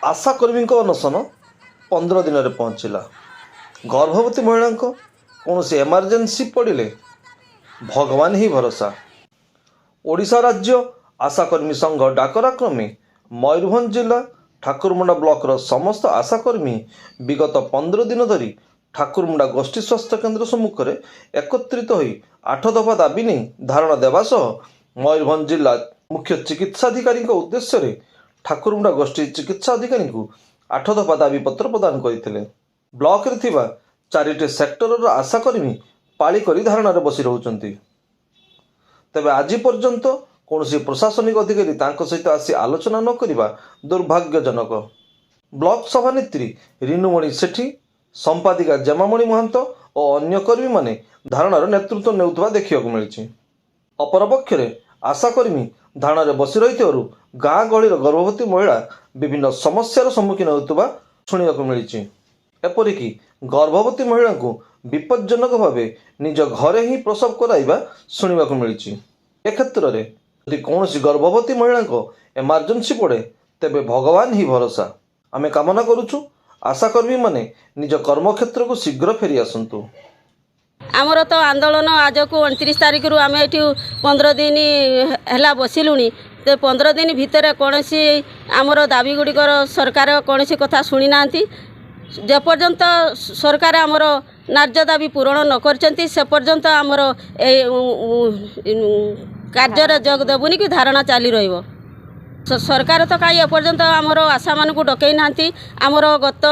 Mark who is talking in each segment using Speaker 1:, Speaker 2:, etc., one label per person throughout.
Speaker 1: आशाकर्मी अनशन 15 दिन में पहुँचला। गर्भवती महिला कौन से एमरजेंसी पड़े भगवान ही भरोसा। ओडिशा राज्य आशाकर्मी संघ डाकरा क्रमे मयूरभंज जिला ठाकुरमुंडा ब्लॉकर समस्त आशाकर्मी विगत 15 दिन धरी ठाकुरमुंडा गोष्ठी स्वास्थ्य केन्द्र सम्मुख में एकत्रित हो 8 दफा दाबी नहीं धारणा देवा सह मयूरभंज जिला मुख्य चिकित्साधिकारी उद्देश्य रे ठाकुरमुंडा गोष्ठी चिकित्सा अधिकारी को 8 दफा दाबी पत्र प्रदान करते। ब्लॉक रे थिबा 4टी सेक्टर आशाकर्मी पाली करी धारणा बसी रहउचंती। तेबे आज पर्यंत कौन प्रशासनिक अधिकारी तांको सहित आसी आलोचना न करिबा दुर्भाग्यजनक। ब्लॉक सभानेत्री रिनुमणि सेठी, संपादिका जमामणि महंत और अन्य कर्मी माने धारणार नेतृत्व नेउथबा देखिବାକୁ मिलिछि। अपरपक्षरे आशाकर्मी धारणार बसी रहिथिबारु गाँ गहलीर गर्भवती महिला विभिन्न समस्यार सम्मुखीन होउथबा शुणिବାକୁ मिलिछि। एपरिकी गर्भवती महिला को विपज्जनक भावे निज घरे ही प्रसव कराइबा शुणिବାକୁ मिलिछि। ए क्षेत्र में यदि कौन गर्भवती महिला को एमरजेंसी पड़े तेबे भगवान ही भरोसा। आमे कामना करुछु आशाकर्मी माने निज कर्मक्षेत्र को शीघ्र फेरी आसंतु।
Speaker 2: आमर तो आंदोलन आज को 29 तारिख रु आम ये 15 दिन है बसिलुणी। तो 15 दिन भितर कौन आमर दाबी गुड़िकर सरकार कौन कथा शुणी ना जेपर्यंत सरकार आमर न्याय्य दाबी पूरण न करचंती से पर्यंत आमर कार्य जग देवुनी कि धारणा चली रहिबो। सरकार तो कहीं एपर्यंत आमर आशा मान को डकई नांती। आमर गत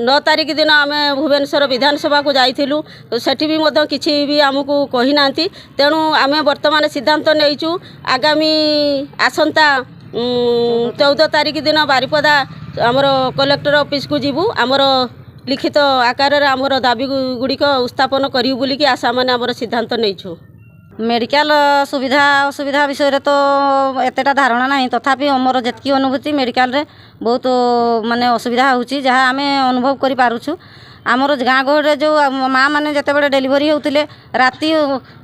Speaker 2: 9 तारिख दिन आम भुवनेश्वर विधानसभा को जाइलु। तो सेठी भी मध्य किछि भी आमको कही नांती। तेणु आम वर्तमान सिद्धांत नहींचु आगामी आसंता 14 तारिख दिन बारिपदा आमर कलेक्टर ऑफिस को जीवु। आमर लिखित आकार आमर दाबी गुड़िक उत्थापन करियु बोलिकी आशा माने आमर सिद्धांत नहींचु।
Speaker 3: मेडिकल सुविधा असुविधा विषय तो एतेटा धारणा नहीं, तथापि आमर जेतकी अनुभूति मेडिकल रे बहुत माने असुविधा होउची जहाँ आम अनुभव करि पारुछु। आमर गाँ गहरे जो माँ मैंने जिते डेलीवरी होते राति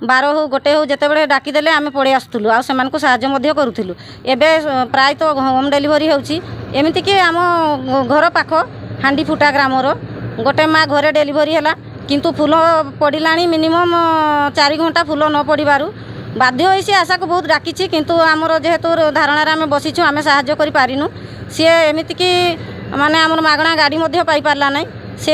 Speaker 3: 12 हो 1 हो जिते डाकिदेले आम पड़े आसुलु आ से साहय करूँ। एवं प्राय तो होम डेलीवरी होमती कि आम घर पाख हांडी फुटा ग्रामर गोटे माँ घरे डेलीवरी है किंतु फूल पड़ला मिनिमम 4 घंटा फूल न पड़ू बाध्य होई आशा को बहुत डाकी किंतु आमर जेहेतु धारणार आम बसीचु आम साहय कर पारिनु। सी एमती कि माने आमर मागणा गाड़ी पाई पारला नहीं। सी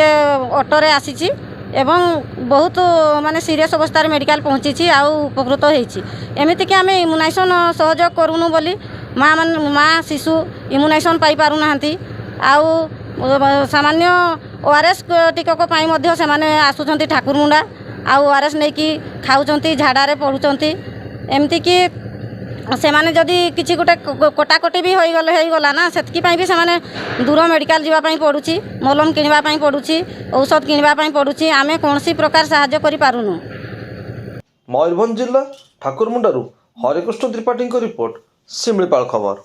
Speaker 3: ऑटोरे आसी एवं बहुत माने सीरियस अवस्था मेडिकल पहुँची आउ उपकृत होती। एमती कि आम इम्युनाइजेशन सहयोग करूनु बोली माँ शिशु इम्युनाइजेशन पाई पारु नाहंती। आउ सामान्य ओआरएस टिकक से आसुंच ठाकुरमुंडा आउ ओआरएस नहीं कि खाऊँच झाड़ारे पड़ुंट एमती कि से माने जदि किसी गोटे कटाकटी भी होगला ना से भी दूर मेडिकल जावाई पड़ुची मलम किणवाई पड़ुची औषध किणवाई पड़ुची आमे कौन प्रकार साहाय्य करि पारुनु।
Speaker 1: मयूरभंज जिला ठाकुरमुंडारू हरिकृष्ण त्रिपाठी रिपोर्ट, शिमिलीपाल खबर।